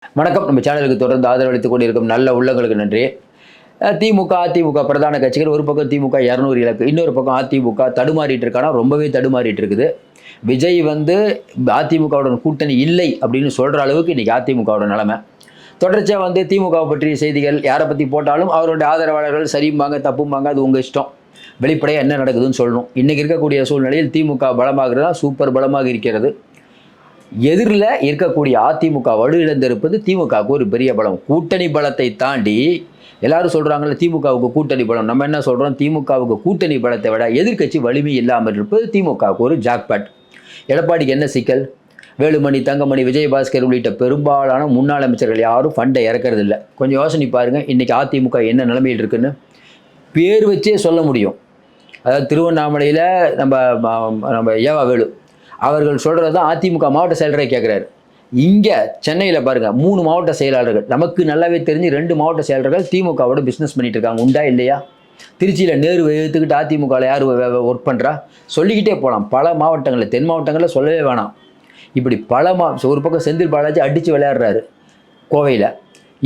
வணக்கம். நம்ம சேனலுக்கு தொடர்ந்து ஆதரவளித்துக் கொண்டிருக்கும் நல்ல உள்ளங்களுக்கு நன்றி. திமுக, அதிமுக பிரதான கட்சிகள். ஒரு பக்கம் திமுக 200 இலக்கு, இன்னொரு பக்கம் அதிமுக தடுமாறிட்டு இருக்கானா, ரொம்பவே தடுமாறிட்டு இருக்குது. விஜய் வந்து அதிமுகவுடன் கூட்டணி இல்லை அப்படின்னு சொல்ற அளவுக்கு இன்னைக்கு அதிமுகவோட நிலைமை. தொடர்ச்சியா வந்து திமுகவை பற்றிய செய்திகள் யாரை பத்தி போட்டாலும் அவருடைய ஆதரவாளர்கள் சரிம்பாங்க, தப்பும்பாங்க, அது உங்க இஷ்டம். வெளிப்படையா என்ன நடக்குதுன்னு சொல்லணும். இன்னைக்கு இருக்கக்கூடிய சூழ்நிலையில் திமுக பலமாகிறதா, சூப்பர் பலமாக இருக்கிறது. எதிரில் இருக்கக்கூடிய அதிமுக வலுவிழந்திருப்பது திமுகவுக்கு ஒரு பெரிய பலம். கூட்டணி பலத்தை தாண்டி எல்லாரும் சொல்றாங்கல்ல திமுகவுக்கு கூட்டணி பலம். நம்ம என்ன சொல்றோம்? திமுகவுக்கு கூட்டணி பலத்தை விட எதிர்க்கட்சி வலிமை இல்லாமல் இருப்பது திமுகவுக்கு ஒரு ஜாக்பாட். எடப்பாடிக்கு என்ன சிக்கல்? வேலுமணி, தங்கமணி, விஜயபாஸ்கர் உள்ளிட்ட பெரும்பாலான முன்னாள் அமைச்சர்கள் யாரும் ஃபண்டை இறக்கிறது இல்லை. கொஞ்சம் யோசனை பாருங்க, இன்னைக்கு அதிமுக என்ன நிலைமையில் இருக்குன்னு பேர் வச்சே சொல்ல முடியும். அதாவது திருவண்ணாமலையில் நம்ம நம்ம ஏவா வேலு அவர்கள் சொல்கிறது தான் அதிமுக மாவட்ட செயலரை கேட்குறாரு. இங்கே சென்னையில் பாருங்கள், 3 மாவட்ட செயலாளர்கள், நமக்கு நல்லாவே தெரிஞ்சு 2 மாவட்ட செயலர்கள் திமுகவோட பிஸ்னஸ் பண்ணிட்டு இருக்காங்க. உண்டா இல்லையா? திருச்சியில் நேரு எடுத்துக்கிட்டு அதிமுகவில் யார் ஒர்க் பண்ணுறா? சொல்லிக்கிட்டே போகலாம். பல மாவட்டங்களில், தென் மாவட்டங்களில் சொல்லவே வேணாம். இப்படி பல ஒரு பக்கம் செந்தில் பாலாஜி அடித்து விளையாடுறாரு கோவையில்.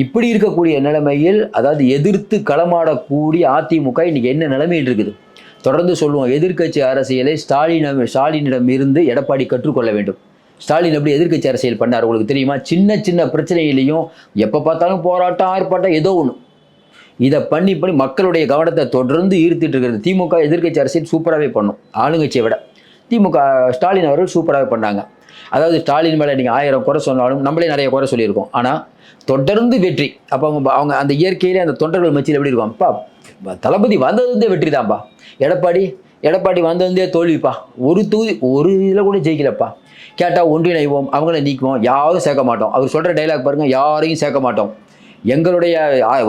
இப்படி இருக்கக்கூடிய நிலைமையில், அதாவது எதிர்த்து களமாடக்கூடிய அதிமுக இன்றைக்கி என்ன நிலைமையில் இருக்குது? தொடர்ந்து சொல்லுவோம், எதிர்க்கட்சி அரசியலை ஸ்டாலினிடம் இருந்து எடப்பாடி கற்றுக்கொள்ள வேண்டும். ஸ்டாலின் எப்படி எதிர்க்கட்சி அரசியல் பண்ணார் உங்களுக்கு தெரியுமா? சின்ன சின்ன பிரச்சனையிலையும் எப்போ பார்த்தாலும் போராட்டம், ஆர்ப்பாட்டம், ஏதோ ஒன்று இதை பண்ணி மக்களுடைய கவனத்தை தொடர்ந்து ஈர்த்துட்டு இருக்கிறது. திமுக எதிர்க்கட்சி அரசியல் சூப்பராகவே பண்ணும், ஆளுங்கட்சியை விட. திமுக ஸ்டாலின் அவர்கள் சூப்பராகவே பண்ணாங்க. அதாவது ஸ்டாலின் மேலே நீங்கள் 1000 குறை சொன்னாலும், நம்மளே நிறைய குறை சொல்லியிருக்கோம், ஆனால் தொடர்ந்து வெற்றி. அப்போ அவங்க அந்த இயற்கையிலே அந்த தொண்டர்கள் மத்தியில் எப்படி இருக்கும்? அப்பா தளபதி வந்ததுந்தே வெற்றி தான்ப்பா. எடப்பாடி வந்ததுந்தே தோல்விப்பா. ஒரு இதில் கூட ஜெயிக்கலப்பா. கேட்டால் ஒன்றிணைவோம், அவங்கள நீக்குவோம், யாரும் சேர்க்க மாட்டோம். அவர் சொல்கிற டைலாக் பாருங்கள், யாரையும் சேர்க்க மாட்டோம். எங்களுடைய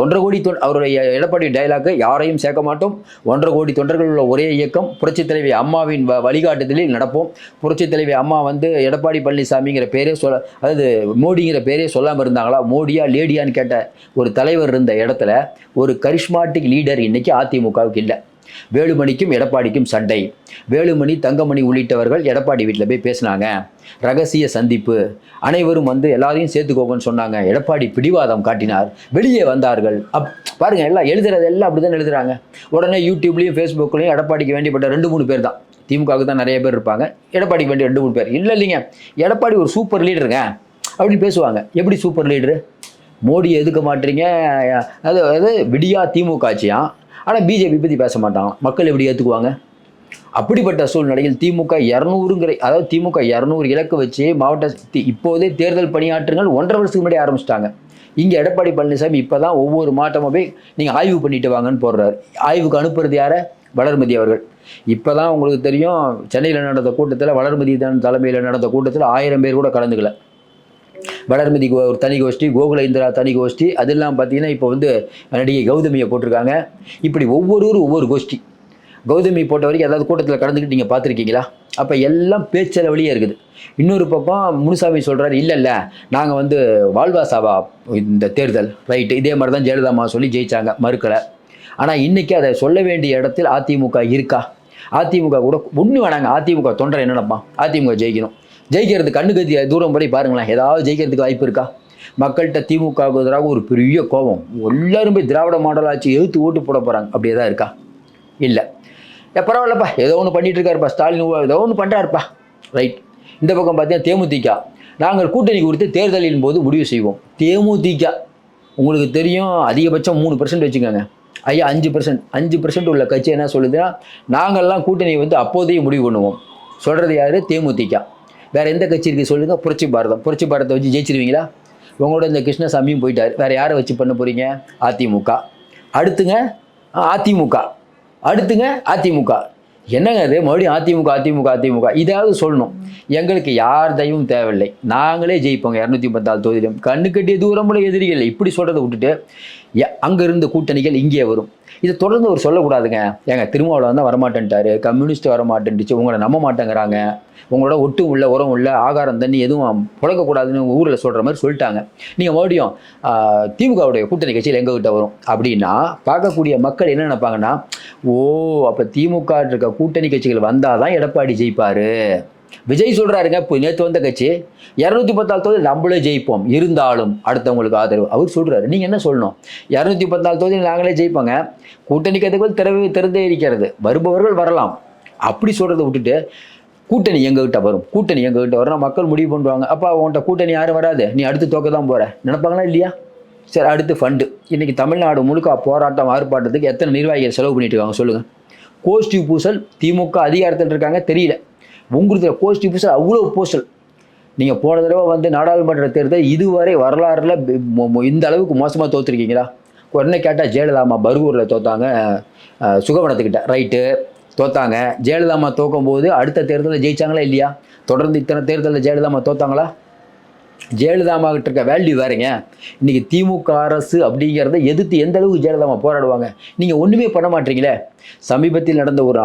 1.5 கோடி அவருடைய எடப்பாடி டைலாக்கு, யாரையும் சேர்க்க மாட்டோம், 1.5 கோடி தொண்டர்கள் உள்ள ஒரே இயக்கம், புரட்சித் தலைவி அம்மாவின் வழிகாட்டுதலில் நடப்போம். புரட்சித் தலைவி அம்மா வந்து எடப்பாடி பழனிசாமிங்கிற பேரே அதாவது மோடிங்கிற பேரே சொல்லாமல் இருந்தாங்களா? மோடியா லேடியான்னு கேட்ட ஒரு தலைவர் இருந்த இடத்துல ஒரு கரிஷ்மாட்டிக் லீடர் இன்னைக்கு அதிமுகவுக்கு இல்லை. வேலுமணிக்கும் எடப்பாடிக்கும் சண்டை. வேலுமணி, தங்கமணி உள்ளிட்டவர்கள் எடப்பாடி வீட்டில் போய் பேசினாங்க. ரகசிய சந்திப்பு. அனைவரும் வந்து எல்லாரையும் சேர்த்துக்கோங்கன்னு சொன்னாங்க. எடப்பாடி பிடிவாதம் காட்டினார். வெளியே வந்தார்கள். பாருங்க, எல்லாம் எழுதுறது எல்லாம் அப்படி தான் எழுதுறாங்க. உடனே யூடியூப்லையும் ஃபேஸ்புக்லையும் எடப்பாடிக்கு வேண்டியப்பட்ட 2-3 பேர் தான். திமுகவுக்கு தான் நிறைய பேர் இருப்பாங்க, எடப்பாடிக்கு வேண்டிய 2-3 பேர். இல்லைங்க, எடப்பாடி ஒரு சூப்பர் லீடருங்க அப்படின்னு பேசுவாங்க. எப்படி சூப்பர் லீடரு? மோடியை எதுக்க மாட்டீங்க, அது விடியா திமுக ஆட்சியான். ஆனால் பிஜேபி பற்றி பேச மாட்டாங்க. மக்கள் எப்படி ஏற்றுக்குவாங்க? அப்படிப்பட்ட சூழ்நிலையில் திமுக 200 அதாவது திமுக 200 இலக்கு வச்சு மாவட்ட இப்போதே தேர்தல் பணியாற்றுங்கள் 1.5 வருஷத்துக்கு முன்னாடி ஆரம்பிச்சிட்டாங்க. இங்கே எடப்பாடி பழனிசாமி இப்போ தான் ஒவ்வொரு மாவட்டமாக போய் நீங்கள் ஆய்வு பண்ணிட்டு வாங்கன்னு போடுறாரு. ஆய்வுக்கு அனுப்புறது யாரை? வளர்மதி அவர்கள். இப்போ தான் உங்களுக்கு தெரியும், சென்னையில் நடந்த கூட்டத்தில், வளர்மதி தலைமையில் நடந்த கூட்டத்தில் 1000 பேர் கூட கலந்துக்கல. வளர்மதி ஒரு தனி கோஷ்டி, கோகுல இந்திரா தனி கோஷ்டி, அதெல்லாம் பார்த்தீங்கன்னா இப்போ வந்து நடிகை கௌதமியை போட்டிருக்காங்க. இப்படி ஒவ்வொருவரும் ஒவ்வொரு கோஷ்டி. கௌதமி போட்ட வரைக்கும் ஏதாவது கூட்டத்தில் கலந்துக்கிட்டு நீங்கள் பார்த்துருக்கீங்களா? அப்போ எல்லாம் பேச்சளவிலேயே இருக்குது. இன்னொரு பக்கம் முனுசாமி சொல்கிறாரு, இல்லை நாங்கள் வந்து வாழ்வாசாவா இந்த தேர்தல் ரைட்டு, இதே மாதிரி தான் ஜெயலலிதாமா சொல்லி ஜெயித்தாங்க, மறுக்கலை. ஆனால் இன்றைக்கி அதை சொல்ல வேண்டிய இடத்தில் அதிமுக இருக்கா? அதிமுக கூட ஒன்று வேணாங்க. அதிமுக தொண்டரை என்ன நினைப்பான்? அதிமுக ஜெயிக்கணும். ஜெயிக்கிறது கண்ணுக்கு தூரம் போய் பாருங்களேன், ஏதாவது ஜெயிக்கிறதுக்கு வாய்ப்பு இருக்கா? மக்கள்கிட்ட திமுகவுக்கு எதிராக ஒரு பெரிய கோபம். எல்லாரும் போய் திராவிட மாடல் ஆட்சி எதிர்த்து ஓட்டு போட போகிறாங்க. அப்படியே தான் இருக்கா? இல்லை. பரவாயில்லப்பா, ஏதோ ஒன்று பண்ணிட்டு இருக்காருப்பா ஸ்டாலின், ஏதோ ஒன்று பண்ணுறாருப்பா, ரைட். இந்த பக்கம் பார்த்தீங்கன்னா தேமுதிக, நாங்கள் கூட்டணி குறித்து தேர்தலின் போது முடிவு செய்வோம். தேமுதிக உங்களுக்கு தெரியும், அதிகபட்சம் 3% வச்சுக்கோங்க. ஐயா 5% உள்ள கட்சி என்ன சொல்லுதுன்னா, நாங்கள்லாம் கூட்டணி வந்து அப்போதையே முடிவு பண்ணுவோம். சொல்கிறது யார்? தேமுதிக. வேறு எந்த கட்சி இருக்குது சொல்லுங்கள்? புரட்சி பாரதத்தை வச்சு ஜெயிச்சிருவீங்களா? உங்களோட இந்த கிருஷ்ணசாமியும் போயிட்டார். வேறு யாரை வச்சு பண்ண போகிறீங்க? அதிமுக. அடுத்துங்க அதிமுக. என்னங்க அது? மறுபடியும் அதிமுக. இதாவது சொல்லணும். எங்களுக்கு யார் தயவும் தேவையில்லை, நாங்களே ஜெயிப்போங்க 214 தொகுதியிலும். கண்ணு கட்டிய தூரமுள்ள எதிரிகள் இப்படி சொல்கிறத விட்டுட்டு அங்கேருந்து கூட்டணிகள் இங்கே வரும். இதை தொடர்ந்து அவர் சொல்லக்கூடாதுங்க. ஏங்க திருமாவளவன் தான் வரமாட்டேன்ட்டாரு, கம்யூனிஸ்ட் வரமாட்டேன்ட்டுச்சு, உங்களை நம்ப மாட்டேங்கிறாங்க, உங்களோட ஒட்டு உள்ள உரம் உள்ள ஆகாரம் தண்ணி எதுவும் புழக்கக்கூடாதுன்னு ஊரில் சொல்கிற மாதிரி சொல்லிட்டாங்க. நீங்கள் மறுபடியும் திமுகவுடைய கூட்டணி கட்சியில் எங்ககிட்ட வரும் அப்படின்னா பார்க்கக்கூடிய மக்கள் என்ன நினைப்பாங்கன்னா, ஓ அப்போ திமுக இருக்க கூட்டணி கட்சிகள் வந்தால் தான் எடப்பாடி ஜெயிப்பார். விஜய் சொல்கிறாருங்க, இப்போ நேற்று வந்த கட்சி 214 தொகுதி நம்மளே ஜெயிப்போம், இருந்தாலும் அடுத்தவங்களுக்கு ஆதரவு அவர் சொல்கிறாரு. நீங்கள் என்ன சொல்லணும்? 214 தொகுதி நாங்களே ஜெயிப்போங்க, கூட்டணி கதைகள் திறந்தே இருக்கிறது, வருபவர்கள் வரலாம் அப்படி சொல்கிறத விட்டுட்டு கூட்டணி எங்ககிட்ட வரும், கூட்டணி எங்ககிட்ட வரும் மக்கள் முடிவு பண்ணுவாங்க. அப்போ அவங்கள்ட்ட கூட்டணி யாரும் வராது, நீ அடுத்து தோக்க தான் போகிற நினைப்பாங்களா இல்லையா? சரி, அடுத்து ஃபண்டு. இன்றைக்கி தமிழ்நாடு முழுக்க போராட்டம் ஆர்ப்பாட்டத்துக்கு எத்தனை நிர்வாகிகள் செலவு பண்ணிட்டு இருக்காங்க சொல்லுங்கள். கோஷ்டி பூசல், திமுக அதிகாரத்தில் இருக்காங்க தெரியல, உங்களுக்கு கோஷ்டி பூசல் அவ்வளோ பூசல். நீங்கள் போன தடவை வந்து நாடாளுமன்ற தேர்தல் இதுவரை வரலாறுல இந்த அளவுக்கு மோசமாக தோற்றுருக்கீங்களா? உடனே கேட்டால் ஜெயலலிதாமா பர்கூரில் தோத்தாங்க, சுகவனத்துக்கிட்ட ரைட்டு தோத்தாங்க. ஜெயலலிதாமா தோக்கும் போது அடுத்த தேர்தலில் ஜெயிச்சாங்களா இல்லையா? தொடர்ந்து இத்தனை தேர்தலில் ஜெயலலிதாமா தோத்தாங்களா? ஜெயலலிதாமா கிட்ட இருக்க வேல்யூ வேறுங்க. இன்றைக்கி திமுக அரசு அப்படிங்கிறத எதிர்த்து எந்த அளவுக்கு ஜெயலலிதாமா போராடுவாங்க. நீங்கள் ஒன்றுமே பண்ண மாட்டீங்களே. சமீபத்தில் நடந்த ஒரு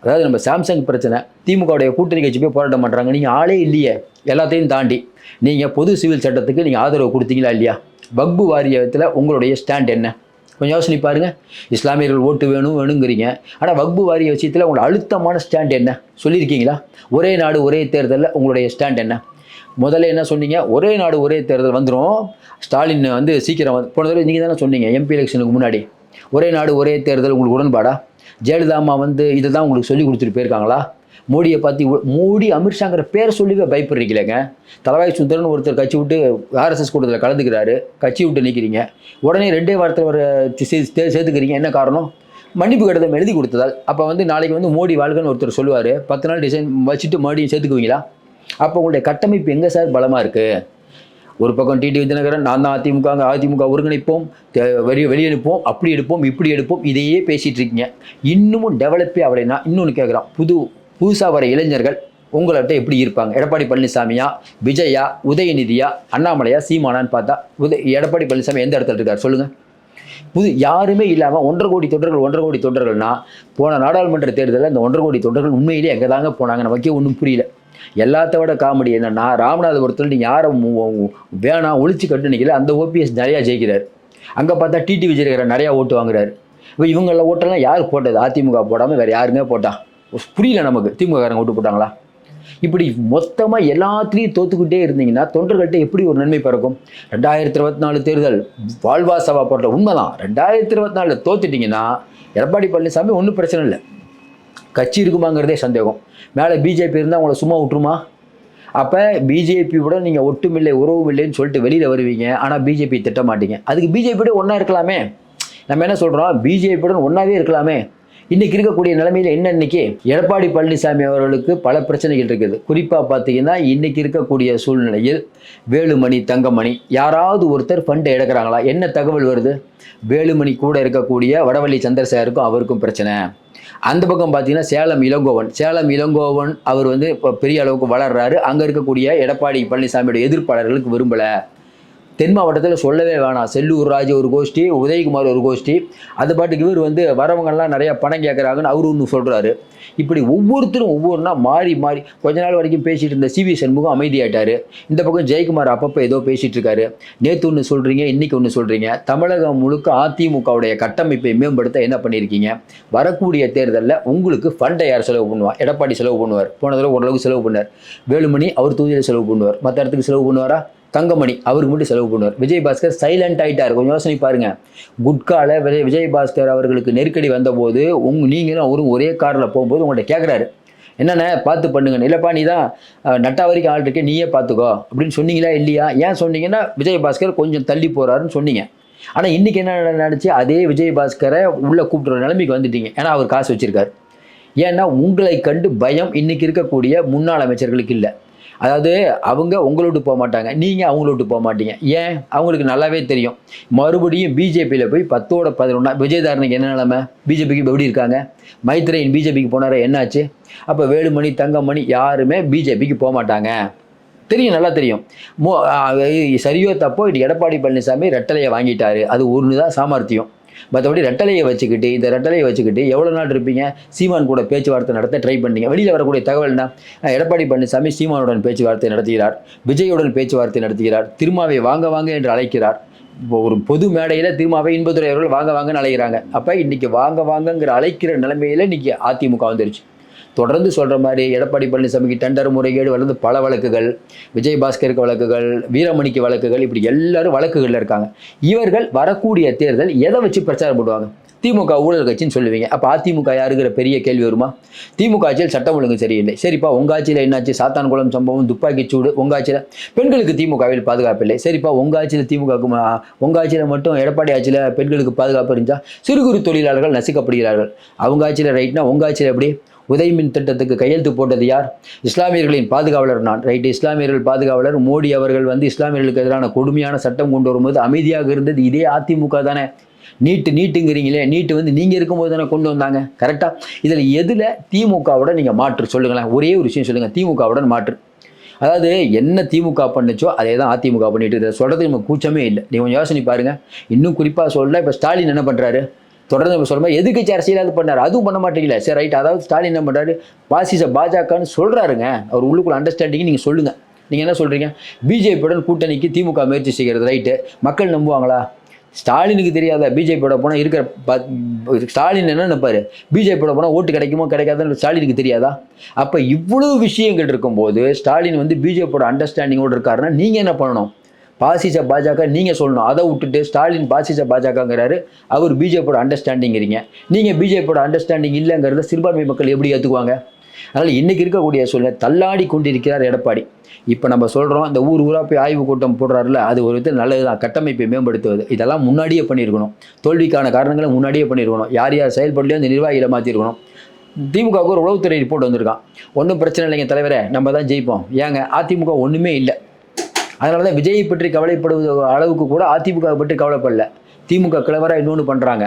அதாவது நம்ம சாம்சங் பிரச்சனை, திமுகவுடைய கூட்டணி கட்சி போய் போராட்டம் பண்ணுறாங்க, நீங்கள் ஆளே இல்லையே. எல்லாத்தையும் தாண்டி நீங்கள் பொது சிவில் சட்டத்துக்கு நீங்கள் ஆதரவு கொடுத்தீங்களா இல்லையா? வக்பு வாரியத்தில் உங்களுடைய ஸ்டாண்ட் என்ன? கொஞ்சம் யோசனை பாருங்கள். இஸ்லாமியர்கள் ஓட்டு வேணுங்கிறீங்க, ஆனால் வக்பு வாரிய விஷயத்தில் உங்களோட அழுத்தமான ஸ்டாண்ட் என்ன சொல்லியிருக்கீங்களா? ஒரே நாடு ஒரே தேர்தலில் உங்களுடைய ஸ்டாண்ட் என்ன? முதல்ல என்ன சொன்னீங்க? ஒரே நாடு ஒரே தேர்தல் வந்துடும், ஸ்டாலின் வந்து சீக்கிரம் போன தடவை நீங்கள் தானே சொன்னீங்க எம்பி எலெக்ஷனுக்கு முன்னாடி. ஒரே நாடு ஒரே தேர்தல் உங்களுக்கு உடன்பாடா? ஜெயலலிதாமா வந்து இதை தான் உங்களுக்கு சொல்லி கொடுத்துட்டு போயிருக்காங்களா? மோடியை பார்த்து மோடி அமித்ஷாங்கிற பேரை சொல்லிவே பயப்படுறீங்களேங்க. தலவாய் சுந்தரன் ஒருத்தர் கட்சி விட்டு ஆர்எஸ்எஸ் கூட்டத்தில் கலந்துக்கிறாரு, கட்சி விட்டு நிற்கிறீங்க, உடனே 2 வாரத்தில் ஒரு சேர்த்துக்கிறீங்க. என்ன காரணம்? மன்னிப்பு கடிதம் எழுதி கொடுத்ததால். அப்போ வந்து நாளைக்கு வந்து மோடி வாழ்க்கைன்னு ஒருத்தர் சொல்லுவார், 10 நாள் டிசைன் வச்சுட்டு மறுபடியும் சேர்த்துக்குவீங்களா? அப்போ உங்களுடைய கட்டமைப்பு எங்கே சார் பலமாக இருக்குது? ஒரு பக்கம் டிடிவி தினகரன் நான் தான் அதிமுக ஒருங்கிணைப்போம், வெளியே எடுப்போம், அப்படி எடுப்போம், இப்படி எடுப்போம், இதையே பேசிகிட்டு இருக்கீங்க. இன்னமும் டெவலப்பே அவளைனா இன்னொன்று கேட்குறான், புதுசாக வர இளைஞர்கள் உங்கள்கிட்ட எப்படி இருப்பாங்க? எடப்பாடி பழனிசாமியா, விஜயா, உதயநிதியா, அண்ணாமலையா, சீமானான்னு பார்த்தா எடப்பாடி பழனிசாமி எந்த இடத்துல இருக்கார் சொல்லுங்கள்? யாருமே இல்லாமல் 1.5 கோடி தொண்டர்கள்னா போன நாடாளுமன்ற தேர்தலில் இந்த 1.5 கோடி தொண்டர்கள் உண்மையிலே எங்கே தாங்க போனாங்க? நமக்கே ஒன்றும் புரியல. எல்லாத்த விட காமெடி என்னென்னா, ராமநாதபுரத்தில் நீங்கள் யாரை வேணாம் ஒழிச்சு கட்டுனீங்களே அந்த ஓபிஎஸ் நிறையா ஜெயிக்கிறார், அங்கே பார்த்தா டிடிவி விஜயகாரன் நிறையா ஓட்டு வாங்குறாரு. இப்போ இவங்கள ஓட்டெல்லாம் யார் போட்டது? அதிமுக போடாமல் வேறு யாருங்க போட்டா? புரியல நமக்கு. திமுககாரங்க ஓட்டு போட்டாங்களா? இப்படி மொத்தமாக எல்லாத்துலேயும் தோத்துக்கிட்டே இருந்தீங்கன்னா தொண்டர்கள்ட்ட எப்படி ஒரு நன்மை பிறக்கும்? 2024 தேர்தல் வாழ்வாசவா போட்ட உண்மைதான். 2024 தோத்துட்டிங்கன்னா எடப்பாடி பழனிசாமி ஒன்றும் பிரச்சனை இல்லை, கட்சி இருக்குமாங்கிறதே சந்தேகம். மேலே பிஜேபி இருந்தால் அவங்கள சும்மா விட்டுருமா? அப்போ பிஜேபியோட நீங்கள் ஒட்டுமில்லை உறவும் இல்லைன்னு சொல்லிட்டு வெளியில் வருவீங்க, ஆனால் பிஜேபி திட்ட மாட்டீங்க. அதுக்கு பிஜேபியோட ஒன்றா இருக்கலாமே. நம்ம என்ன சொல்கிறோம்? பிஜேபியுடன் ஒன்றாவே இருக்கலாமே. இன்றைக்கி இருக்கக்கூடிய நிலைமையில் என்ன? இன்றைக்கி எடப்பாடி பழனிசாமி அவர்களுக்கு பல பிரச்சனைகள் இருக்குது. குறிப்பாக பார்த்தீங்கன்னா இன்றைக்கி இருக்கக்கூடிய சூழ்நிலையில் வேலுமணி, தங்கமணி யாராவது ஒருத்தர் ஃபண்டை எடுக்கிறாங்களா? என்ன தகவல் வருது? வேலுமணி கூட இருக்கக்கூடிய வடவள்ளி சந்திரசேகருக்கும் அவருக்கும் பிரச்சனை. அந்த பக்கம் பார்த்தீங்கன்னா சேலம் இளங்கோவன் அவர் வந்து இப்போ பெரிய அளவுக்கு வளர்றாரு. அங்கே இருக்கக்கூடிய எடப்பாடி பழனிசாமியோட எதிர்ப்பாளர்களுக்கு விரும்பலை. தென் மாவட்டத்தில் சொல்லவே வேணாம், செல்லூர் ராஜு ஒரு கோஷ்டி, உதயகுமார் ஒரு கோஷ்டி, அது பாட்டுக்கு இவர் வந்து வரவங்கள்லாம் நிறையா பணம் கேட்குறாங்கன்னு அவரு ஒன்று சொல்கிறாரு. இப்படி ஒவ்வொருத்தரும் ஒவ்வொன்றா மாறி கொஞ்ச நாள் வரைக்கும் பேசிகிட்டு இருந்த சிவி சண்முகம் அமைதியாயிட்டார். இந்த பக்கம் ஜெயக்குமார் அப்பப்போ ஏதோ பேசிகிட்டு இருக்காரு. நேற்று ஒன்று சொல்கிறீங்க, இன்றைக்கி ஒன்று சொல்கிறீங்க. தமிழகம் முழுக்க அதிமுகவுடைய கட்டமைப்பை மேம்படுத்த என்ன பண்ணியிருக்கீங்க? வரக்கூடிய தேர்தலில் உங்களுக்கு ஃபண்டை யார் செலவு பண்ணுவார்? எடப்பாடி செலவு பண்ணுவார். போன தடவை ஓரளவுக்கு செலவு பண்ணார். வேலுமணி அவர் தொகுதியில் செலவு பண்ணுவார், மற்ற இடத்துக்கு செலவு பண்ணுவாரா? தங்கமணி அவருக்கு மட்டும் செலவு பண்ணுவார். விஜயபாஸ்கர் சைலண்ட் ஆகிட்டார். கொஞ்சம் யோசனை பாருங்கள். குட்கால விஜயபாஸ்கர் அவர்களுக்கு நெருக்கடி வந்தபோது நீங்களும் அவரும் ஒரே காரில் போகும்போது உங்கள்கிட்ட கேட்குறாரு, என்னென்ன பார்த்து பண்ணுங்க, இல்லைப்பா நீ தான் நட்டா வரைக்கும் ஆள் இருக்கே நீயே பார்த்துக்கோ அப்படின்னு சொன்னீங்களா இல்லையா? ஏன் சொன்னீங்கன்னா விஜயபாஸ்கர் கொஞ்சம் தள்ளி போகிறாருன்னு சொன்னீங்க. ஆனால் இன்றைக்கி என்ன நினச்சி அதே விஜயபாஸ்கரை உள்ளே கூப்பிட்ற நிலைமைக்கு வந்துட்டீங்க. ஏன்னா அவர் காசு வச்சுருக்காரு. ஏன்னா உங்களை கண்டு பயம் இன்றைக்கி இருக்கக்கூடிய முன்னாள் அமைச்சர்களுக்கு இல்லை. அதாவது அவங்க உங்களோட்டு போக மாட்டாங்க, நீங்கள் அவங்களோட்டு போக மாட்டீங்க. ஏன்? அவங்களுக்கு நல்லாவே தெரியும். மறுபடியும் பிஜேபியில் போய் 10-11 விஜயதாரனுக்கு என்ன நிலைமை? பிஜேபிக்கு எப்படி இருக்காங்க? மைத்ரேயன் பிஜேபிக்கு போனார என்னாச்சு? அப்போ வேலுமணி, தங்கமணி யாருமே பிஜேபிக்கு போக மாட்டாங்க. தெரியும், நல்லா தெரியும். சரியோ தப்போ இது எடப்பாடி பழனிசாமி ரெட்டலையை வாங்கிட்டாரு, அது ஒன்று தான் சாமர்த்தியம். மற்றபடி ரெட்டலையை வச்சுக்கிட்டு எவ்வளோ நாள் இருப்பீங்க? சீமான் கூட பேச்சுவார்த்தை நடத்த ட்ரை பண்ணீங்க. வெளியில் வரக்கூடிய தகவல்னா எடப்பாடி பழனிசாமி சீமானுடன் பேச்சுவார்த்தை நடத்துகிறார், விஜயுடன் பேச்சுவார்த்தை நடத்துகிறார், திருமாவை வாங்க என்று அழைக்கிறார். ஒரு பொது மேடையில் திருமாவை இன்பதுரை அவர்கள் வாங்கன்னு அழைக்கிறாங்க. அப்போ இன்றைக்கி வாங்கங்கிற அழைக்கிற நிலைமையில் இன்றைக்கி அதிமுக வந்துருச்சு. தொடர்ந்து சொல்கிற மாதிரி எடப்பாடி பழனிசாமிக்கு டெண்டர் முறைகேடு வளர்ந்து பல வழக்குகள், விஜயபாஸ்கருக்கு வழக்குகள், வீரமணிக்கு வழக்குகள், இப்படி எல்லாரும் வழக்குகளில் இருக்காங்க. இவர்கள் வரக்கூடிய தேர்தல் எதை வச்சு பிரச்சாரம் பண்ணுவாங்க? திமுக ஊழல் கட்சின்னு சொல்லுவீங்க. அப்போ அதிமுக யாருங்கிற பெரிய கேள்வி வருமா? திமுக ஆட்சியில் சட்டம் ஒழுங்கு சரியில்லை. சரிப்பா, உங்கள் ஆட்சியில் என்னாச்சு? சாத்தான்குளம் சம்பவம், துப்பாக்கிச்சூடு. உங்கள் ஆட்சியில் பெண்களுக்கு திமுகவில் பாதுகாப்பு இல்லை. சரிப்பா, உங்கள் ஆட்சியில் திமுகவுக்கு உங்கள் ஆட்சியில் மட்டும் எடப்பாடி ஆட்சியில் பெண்களுக்கு பாதுகாப்பு இருந்தால் சிறு குறு தொழிலாளர்கள் நசுக்கப்படுகிறார்கள். அவங்க ஆட்சியில் ரைட்னா உங்கள் ஆட்சியில் எப்படி? உதயமின் திட்டத்துக்கு கையெழுத்து போட்டது யார்? இஸ்லாமியர்களின் பாதுகாவலர் நான். ரைட்டு, இஸ்லாமியர்கள் பாதுகாவலர். மோடி அவர்கள் வந்து இஸ்லாமியர்களுக்கு எதிரான கொடுமையான சட்டம் கொண்டு வரும்போது அமைதியாக இருந்தது இதே அதிமுக தானே. நீட்டுங்கிறீங்களே, நீட்டு வந்து நீங்கள் இருக்கும்போது தானே கொண்டு வந்தாங்க. கரெக்டாக? இதில் எதில் திமுகவோட நீங்கள் மாற்று சொல்லுங்களேன். ஒரே ஒரு விஷயம் சொல்லுங்கள், திமுகவுடன் மாற்று. அதாவது என்ன திமுக பண்ணுச்சோ அதே தான் அதிமுக பண்ணிட்டு இதை சொல்கிறது நமக்கு கூச்சமே இல்லை. நீங்கள் கொஞ்சம் யோசனை பாருங்கள். இன்னும் குறிப்பாக சொல்ல, இப்போ ஸ்டாலின் என்ன பண்ணுறாரு? தொடர்ந்து நம்ம சொல்லும்போது எதிர்க்கட்சி அரசியலாவது பண்ணார், அதுவும் பண்ண மாட்டீங்களே. சரி ரைட், அதாவது ஸ்டாலின் என்ன பண்ணுறாரு? பாசிச பாஜகன்னு சொல்கிறாருங்க. அவர் உள்ளுக்குள்ள அண்டர்ஸ்டாண்டிங் நீங்கள் சொல்லுங்கள். நீங்கள் என்ன சொல்கிறீங்க? பிஜேபியுடன் கூட்டணிக்கு திமுக முயற்சி செய்கிறது. ரைட்டு, மக்கள் நம்புவாங்களா? ஸ்டாலினுக்கு தெரியாத பிஜேபியோட போனால் இருக்கிற ஸ்டாலின் என்ன நினைப்பாரு? பிஜேபியோட போனால் ஓட்டு கிடைக்குமோ கிடைக்காதுன்னு ஸ்டாலினுக்கு தெரியாதா? அப்போ இவ்வளவு விஷயங்கள் இருக்கும்போது ஸ்டாலின் வந்து பிஜேபியோட அண்டர்ஸ்டாண்டிங்கோடு இருக்காருன்னா நீங்கள் என்ன பண்ணணும்? பாசிச பாஜக நீங்கள் சொல்லணும். அதை விட்டுட்டு ஸ்டாலின் பாசிச பாஜகங்கிறாரு, அவர் பிஜேபியோட அண்டர்ஸ்டாண்டிங்கிறீங்க. நீங்கள் பிஜேபியோட அண்டர்ஸ்டாண்டிங் இல்லைங்கிறத சிறுபான்மை மக்கள் எப்படி ஏற்றுக்குவாங்க? அதனால் இன்றைக்கி இருக்கக்கூடிய சூழ்நிலை தள்ளாடி கொண்டிருக்கிறார் எடப்பாடி. இப்போ நம்ம சொல்கிறோம், இந்த ஊராக போய் ஆய்வு கூட்டம் போடுறாருல, அது ஒரு விதத்தில் நல்லது தான். கட்டமைப்பை மேம்படுத்துவது இதெல்லாம் முன்னாடியே பண்ணியிருக்கணும். தோல்விக்கான காரணங்களை முன்னாடியே பண்ணியிருக்கணும். யார் யார் செயல்படலையோ அந்த நிர்வாகிகளை மாற்றிருக்கணும். திமுகவுக்கு ஒரு உளவுத்துறை ரிப்போர்ட் வந்திருக்கான். ஒன்றும் பிரச்சனை இல்லைங்க தலைவரே, நம்ம தான் ஜெயிப்போம். ஏங்க அதிமுக ஒன்றுமே இல்லை. அதனால தான் விஜயை பற்றி கவலைப்படுவது அளவுக்கு கூட அதிமுக பற்றி கவலைப்படல. திமுக கிளவராக இன்னொன்று பண்ணுறாங்க.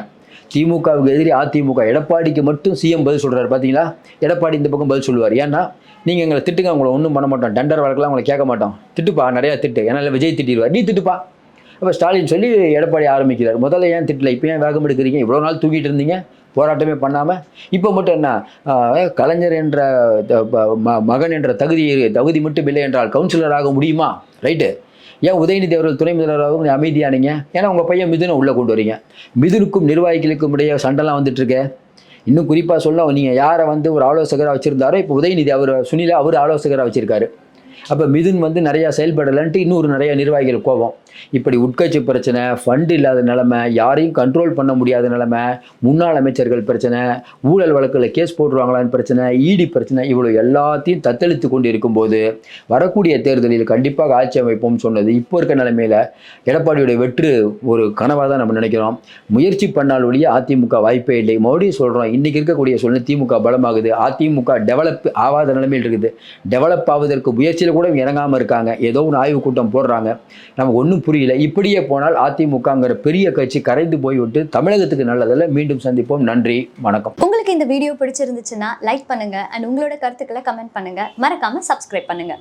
திமுகவுக்கு எதிரி அதிமுக. எடப்பாடிக்கு மட்டும் சிஎம் பதில் சொல்கிறார் பார்த்தீங்களா? எடப்பாடி இந்த பக்கம் பதில் சொல்லுவார். ஏன்னா நீங்கள் எங்களை திட்டுங்க, உங்களை ஒன்றும் பண்ண மாட்டோம், டெண்டர் வழக்கெல்லாம் உங்களை கேட்க மாட்டோம், திட்டுப்பா, நிறையா திட்டு. ஏன்னா விஜய் திட்டிடுவார், நீ திட்டுப்பா. அப்போ ஸ்டாலின் சொல்லி எடப்பாடி ஆரம்பிக்கிறார். முதல்ல ஏன் திட்டல, இப்போ ஏன் வேகம் எடுக்கிறீங்க? இவ்வளோ நாள் தூக்கிட்டு இருந்தீங்க, போராட்டமே பண்ணாமல். இப்போ மட்டும் என்ன, கலைஞர் என்ற மகன் என்ற தகுதி மட்டும் இல்லை என்றால் கவுன்சிலராக முடியுமா? ரைட்டு. ஏன் உதயநிதி அவர்கள் துணை முதல்வராகவும் அமைதியானீங்க? ஏன்னா உங்கள் பையன் மிதுனை உள்ளே கொண்டு வரீங்க. மிதுனுக்கும் நிர்வாகிகளுக்கும் இடையே சண்டைலாம் வந்துட்டுருக்கு. இன்னும் குறிப்பாக சொல்ல, நீங்கள் யாரை வந்து ஒரு ஆலோசகராக வச்சுருந்தாரோ, இப்போ உதயநிதி அவர் சுனிலா அவர் ஆலோசகராக வச்சுருக்காரு. அப்போ மிதுன் வந்து நிறையா செயல்படலைன்ட்டு இன்னொரு நிறைய நிர்வாகிகள் கோபம். இப்படி உட்கட்சி பிரச்சனை, ஃபண்டு இல்லாத நிலைமை, யாரையும் கண்ட்ரோல் பண்ண முடியாத நிலைமை, முன்னாள் அமைச்சர்கள் பிரச்சனை, ஊழல் வழக்கில் கேஸ் போட்டுருவாங்களான்னு பிரச்சனை, இடி பிரச்சனை, இவ்வளோ எல்லாத்தையும் தத்தளித்து கொண்டு இருக்கும்போது வரக்கூடிய தேர்தலில் கண்டிப்பாக ஆட்சி அமைப்போம்னு சொன்னது இப்போ இருக்க நிலைமையில் எடப்பாடியுடைய வெற்றி ஒரு கனவாக தான் நம்ம நினைக்கிறோம். முயற்சி பண்ணால் ஒழிய அதிமுக வாய்ப்பே இல்லை. மறுபடியும் சொல்கிறோம், இன்றைக்கி இருக்கக்கூடிய சூழ்நிலை திமுக பலமாகுது. அதிமுக டெவலப் ஆகாத நிலைமையில் இருக்குது. டெவலப் ஆவதற்கு முயற்சியில் கூட இறங்காமல் இருக்காங்க. ஏதோ ஒரு ஆய்வு கூட்டம் போடுறாங்க, நமக்கு ஒன்றும் புரியல. இப்படியே போனால் அதிமுகங்கிற பெரிய கட்சி கரைந்து போய்விட்டு தமிழகத்துக்கு நல்லதில்லை. மீண்டும் சந்திப்போம். நன்றி, வணக்கம். உங்களுக்கு இந்த வீடியோ பிடிச்சிருந்துச்சுன்னா லைக் பண்ணுங்க அண்ட் உங்களோட கருத்துக்களை கமெண்ட் பண்ணுங்க. மறக்காம சப்ஸ்கிரைப் பண்ணுங்க.